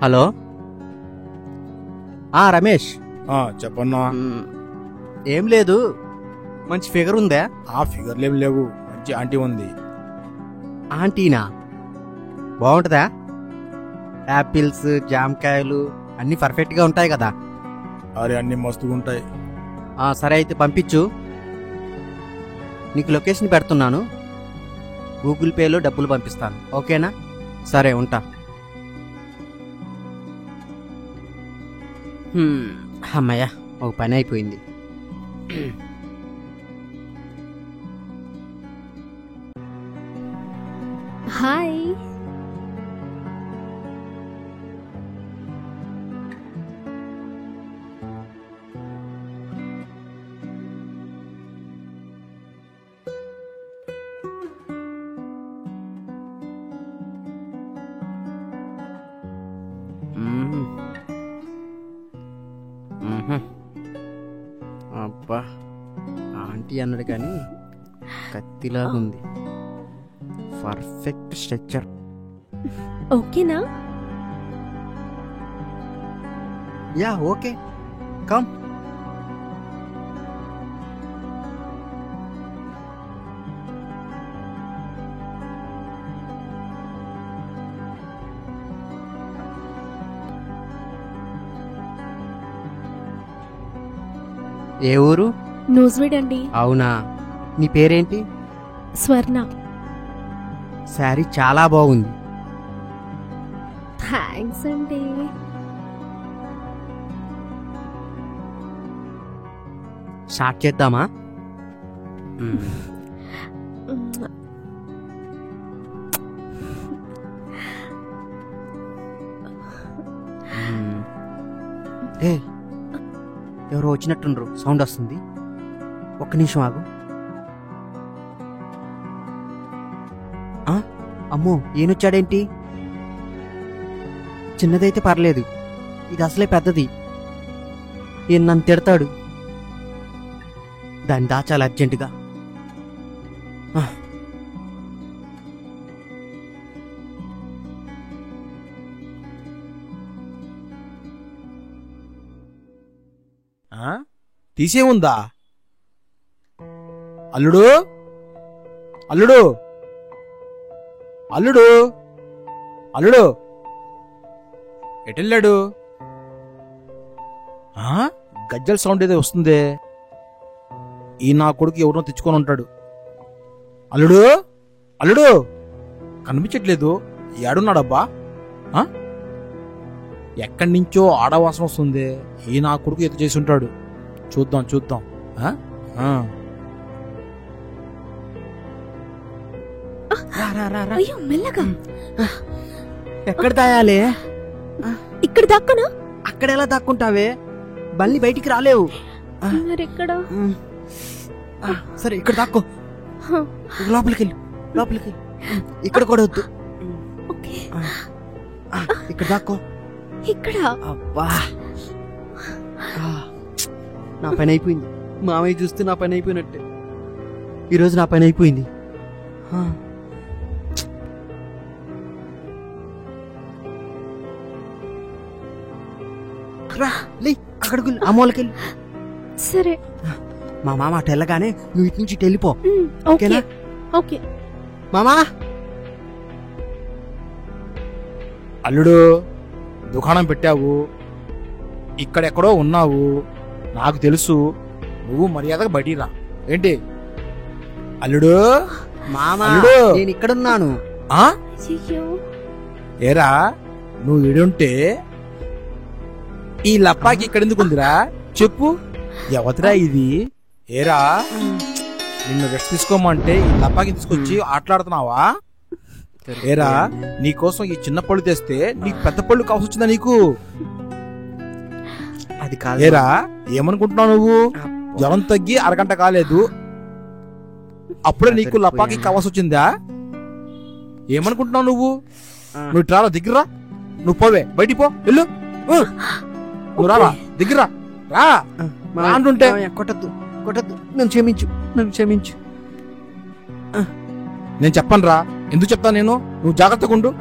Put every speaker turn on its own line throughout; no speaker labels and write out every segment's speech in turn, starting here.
Hello Ramesh.
చెప్పన్నా.
ఏం లేదు, మంచి ఫిగర్ ఉందా?
ఆ ఫిగర్లు ఏం లేవు, మంచి ఆంటీ ఉంది.
ఆంటీనా? బాగుంటుందా? యాపిల్స్, జామకాయలు అన్నీ పర్ఫెక్ట్గా ఉంటాయి కదా?
అరే అన్ని మస్తుగా ఉంటాయి.
సరే అయితే పంపించు, నీకు లొకేషన్ పెడుతున్నాను, గూగుల్ పేలో డబ్బులు పంపిస్తాను. ఓకేనా? సరే ఉంటా. అమ్మయ్య, ఒక పని అయిపోయింది.
హాయ్.
అబ్బా, ఆంటీ అన్నాడు కానీ కత్తిలాగా ఉంది. Perfect structure.
ఓకేనా?
Yeah okay, come. ఏ ఊరు?
న్యూజిలాండ్ అండి.
అవునా, నీ పేరేంటి?
స్వర్ణ.
శారీ చాలా బాగుంది.
థ్యాంక్స్ అండి.
స్టార్ట్ చేద్దామా? ఎవరో వచ్చినట్టుండ్రు, సౌండ్ వస్తుంది. ఒక్క నిమిషం ఆగు. అమ్మో, ఈయనొచ్చాడేంటి? చిన్నదైతే పర్లేదు, ఇది అసలే పెద్దది. ఈయన నన్ను తిడతాడు, దాన్ని దాచాలి అర్జెంటుగా.
తీసేముందా? అల్లుడు, అల్లుడు, అల్లుడు, అల్లుడు ఎటెళ్ళాడు? గజ్జల సౌండ్ ఏదో వస్తుందే. ఈ నా కొడుకు ఎవరినో తెచ్చుకొని ఉంటాడు. అల్లుడు, అల్లుడు కనిపించట్లేదు, ఏడున్నాడబ్బా? ఎక్కడి నుంచో ఆడవాసన వస్తుంది. ఈ నా కొడుకు ఎత్తు చేసి ఉంటాడు. చూద్దాం చూద్దాం.
అయ్యో మెల్లగా.
ఎక్కడ దాయాలే?
ఇక్కడ దాక్కనా?
అక్కడ ఎలా దాక్కుంటావే, బల్లి బయటికి రాలేవు.
మరెక్కడ?
సరే ఇక్కడ దాక్కో, లోపలికి వెళ్ళు, లోపలికి. ఇక్కడ కూడా వద్దు, ఇక్కడ దాక్కో.
ఇక్కడ?
అబ్బా, నా పని అయిపోయింది. మామయ్య చూస్తే నా పని అయిపోయినట్టే. ఈరోజు నా పని అయిపోయింది. అక్కడికి అమ్మోళ్ళకెళ్ళి.
సరే.
మా మామ అటు వెళ్ళగానే నువ్వు ఇటు నుంచి వెళ్ళిపో. ఓకేనా?
ఓకే
మామా.
అల్లుడు, దుకాణం పెట్టావు, ఇక్కడెక్కడో ఉన్నావు, నాకు తెలుసు. నువ్వు మర్యాదగా బయటికి రా. ఏంటి అల్లుడు?
మామా, నేను ఇక్కడున్నాను.
ఏరా, నువ్వు ఇడుంటే ఈ లప్పాకి ఇక్కడెందుకు ఉందిరా? చెప్పు, ఎవతిరా ఇది? ఏరా, నిన్ను రెస్ట్ తీసుకోమంటే ఈ లప్పాకి తీసుకొచ్చి ఆటలాడుతున్నావా? ఏరా, నీకోసం ఈ చిన్న పళ్ళు తెస్తే నీకు పెద్ద పళ్ళు కావాల్సి వచ్చిందా నీకు?
అది కాదు.
ఏరా, ఏమనుకుంటున్నావు నువ్వు? జ్వరం తగ్గి అరగంట కాలేదు, అప్పుడే నీకు లప్పాకి కావాల్సి వచ్చిందా? ఏమనుకుంటున్నావు నువ్వు? నువ్వు ట్రాలా దగ్గర, నువ్వు పోవే, బయటికి పో, వెళ్ళు. నువ్వు రారా, దగ్గర రా అంటుంటే.
కొట్టద్దు, కొట్టద్దు, నన్ను క్షమించు, నన్ను క్షమించు.
నేను చెప్పను రా, ఎందుకు చెప్తాను నేను? నువ్వు జాగ్రత్తగా ఉండు.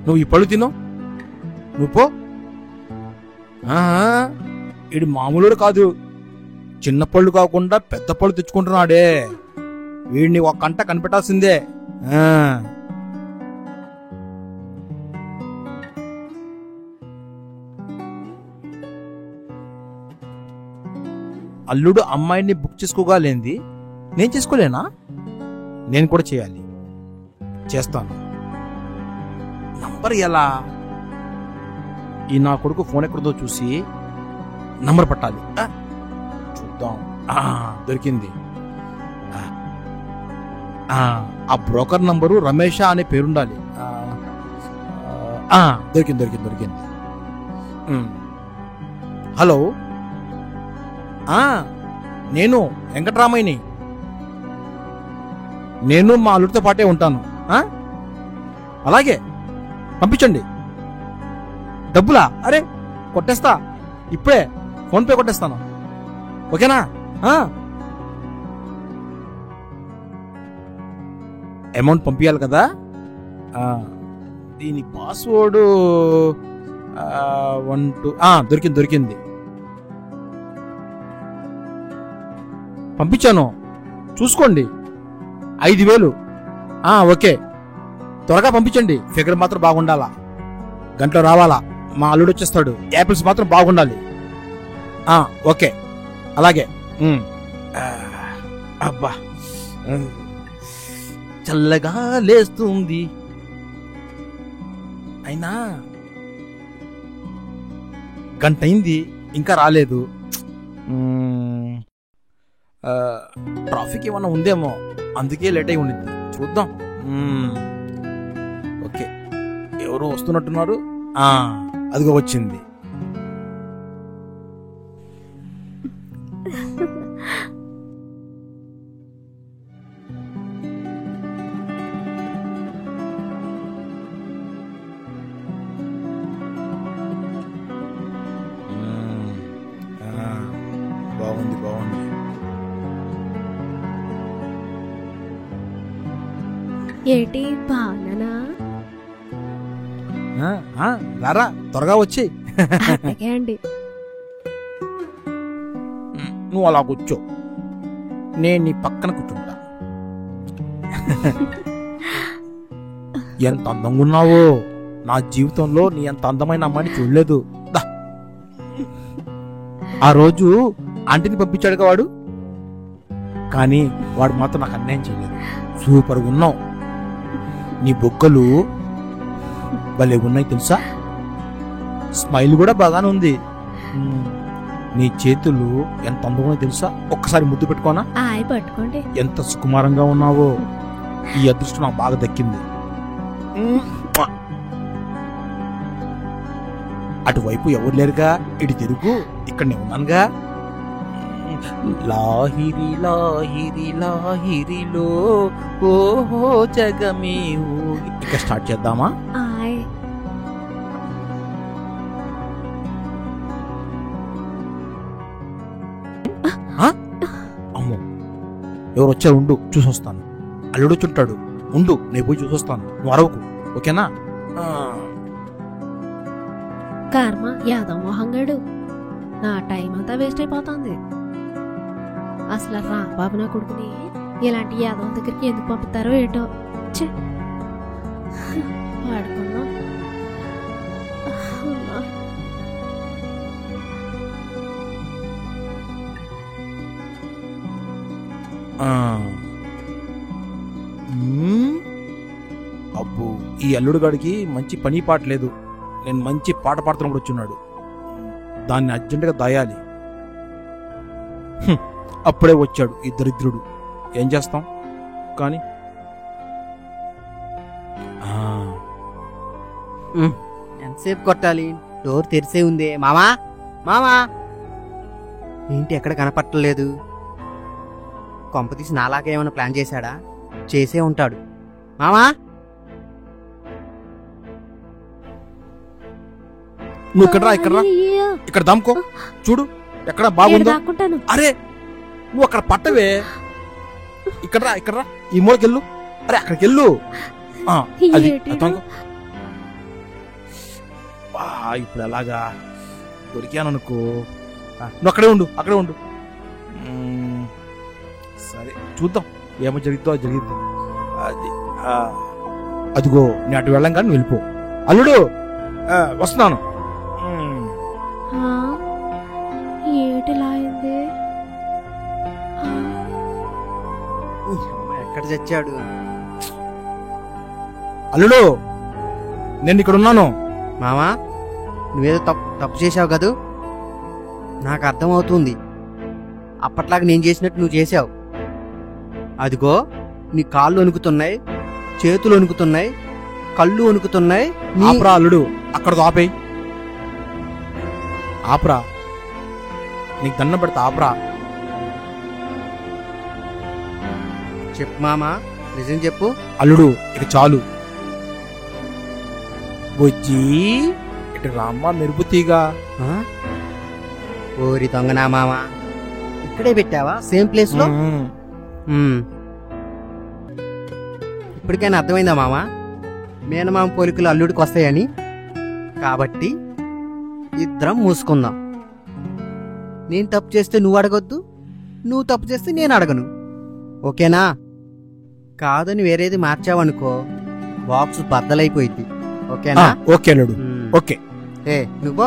నువ్వు ఈ పళ్ళు తిను, నువ్వు పో. ఇది మామూలు కాదు, చిన్న పళ్ళు కాకుండా పెద్ద పళ్ళు తెచ్చుకుంటున్నాడే. వీడిని ఒక కంట కనిపెట్టాల్సిందే. అల్లుడు అమ్మాయిని బుక్ చేసుకోగలేంది, నేను చేసుకోలేనా? నేను కూడా చేయాలి, చేస్తాను. నంబర్ ఎలా? ఈ నా కొడుకు ఫోన్ ఎక్కడదో చూసి నంబర్ పట్టాలి. చూద్దాం. దొరికింది. ఆ బ్రోకర్ నంబరు రమేష అనే పేరుండాలి. దొరికింది. హలో, నేను వెంకటరామయ్యని. నేను మా అల్లుడితో పాటే ఉంటాను. అలాగే పంపించండి. డబ్బులా? అరే కొట్టేస్తా, ఇప్పుడే ఫోన్పే కొట్టేస్తాను. ఓకేనా? అమౌంట్ పంపించాలి కదా. దీని పాస్వర్డ్ 12. దొరికింది. పంపించాను, చూసుకోండి. 5,000. ఓకే, త్వరగా పంపించండి. ఫిగర్ మాత్రం బాగుండాలా, గంటలో రావాలా. మా అల్లుడు వచ్చేస్తాడు. యాపిల్స్ మాత్రం బాగుండాలి. ఓకే, అలాగే. అబ్బా, చల్లగా లేస్తుంది. అయినా గంట అయింది, ఇంకా రాలేదు. ట్రాఫిక్ ఏమన్నా ఉందేమో, అందుకే లేట్ అయి ఉండింది. చూద్దాం. ఓకే, ఎవరో వస్తున్నట్టున్నారు. అదిగో వచ్చింది. బాగుంది.
ఏటి బాగున్నానా?
రారా, త్వరగా వచ్చి.
అలాగే అండి.
నువ్వు అలా కూర్చో, నేను నీ పక్కన కూర్చుంటా. ఎంత అందంగా ఉన్నావో, నా జీవితంలో నీ అంత అందమైన అమ్మాయిని చూడలేదు. ఆ రోజు ఆంటీని పంపించాడుగా వాడు, కానీ వాడు మాత్రం నాకు అన్యాయం చేయలేదు. సూపర్గా ఉన్నావు. నీ బొగ్గలు భలే ఉన్నాయి తెలుసా, స్మైల్ కూడా బాగానే ఉంది. నీ చేతులు ఎంత అందమో తెలుసా, ఒక్కసారి ముద్దు పెట్టుకోనా?
పట్టుకోండి.
ఎంత సుకుమారంగా ఉన్నావో. ఈ అదృష్టం నాకు బాగా దక్కింది. అటువైపు ఎవరు లేరుగా, ఇటు తిరుగు, ఇక్కడ నేను ఉన్నానుగా. లాహిరి లాహిరి లాహిరిలో ఓహో జగమే ఊగి. ఇక స్టార్ట్ చేద్దామా? అమ్మో, ఎవరు వచ్చారు, ఉండు చూసొస్తాను. అల్లుడు వచ్చుంటాడు, ఉండు నేను పోయి చూసొస్తాను. నువ్వు అరవకు, ఓకేనా?
కర్మ, యాదవ మొహంగాడు. నా టైం అంతా వేస్ట్ అయిపోతుంది. అసలు రాంబాబు నా కొడుకుని ఇలాంటి యాదవ దగ్గరికి ఎందుకు పంపుతారో ఏటో. వాడుకున్నాం.
అబ్బో, ఈ అల్లుడు గాడికి మంచి పని పాట లేదు. నేను మంచి పాట పాడుతున్నప్పుడు వచ్చున్నాడు, దాన్ని అర్జెంటుగా దాయాలి. అప్పుడే వచ్చాడు ఈ దరిద్రుడు, ఏం చేస్తాం కానీ.
ఎంతసేపు కొట్టాలి, డోర్ తెరిసే ఉందే. మామా మామా, ఏంటి ఎక్కడ కనపట్టలేదు? కొంపతీసి నాలాగా ఏమైనా ప్లాన్ చేశాడా? చేసే ఉంటాడు. మామా,
నువ్వు ఇక్కడ దాముకో, చూడు ఎక్కడ బాగుందో. అరే నువ్వు అక్కడ పట్టవే, ఇక్కడ ఈ మూలకెళ్ళు. అరే అక్కడికి వెళ్ళు. ఇప్పుడు ఎలాగా దొరికాను అనుకో. నువ్వు అక్కడే ఉండు. సరే చూద్దాం ఏమో జరిగిద్దో అది జరిగిద్ది. అది అదిగో నేను అటు వెళ్ళం కానీ నువ్వు వెళ్ళిపో. అల్లుడు వస్తున్నాను.
ఏటిలా అయింది?
ఎక్కడ చచ్చాడు?
అల్లుడు నేను ఇక్కడ ఉన్నాను.
మామా నువ్వేదో తప్పు చేసావు కదూ? నాకు అర్థమవుతుంది. అప్పట్లాగా నేను చేసినట్టు నువ్వు చేసావు. అదిగో నీ కాళ్ళు వణుకుతున్నాయి, చేతులు వణుకుతున్నాయి, కళ్ళు వణుకుతున్నాయి.
ఆపరా అల్లుడు, అక్కడ ఆపేయి. ఆపరా, నీకు దండం పెడతా ఆపరా.
చెప్పు మామా, నిజం చెప్పు.
అల్లుడు ఇక చాలు. బుజ్జి ఇటు రామ్మ మెరుపుతీగా.
ఓరి దొంగనా మామా, ఇక్కడే పెట్టావా? సేమ్ ప్లేస్ లో? ఇప్పటికైనా అర్థమైందా మామా మేనమామ పోలికలు అల్లుడికి వస్తాయని? కాబట్టి ఇద్దరం మూసుకుందాం. నేను తప్పు చేస్తే నువ్వు అడగొద్దు, నువ్వు తప్పు చేస్తే నేను అడగను. ఓకేనా? కాదని వేరేది మార్చావనుకో బాక్స్ బద్దలైపోయింది. ఓకేనా?
ఓకే అల్లుడు, ఓకే.
నువ్వు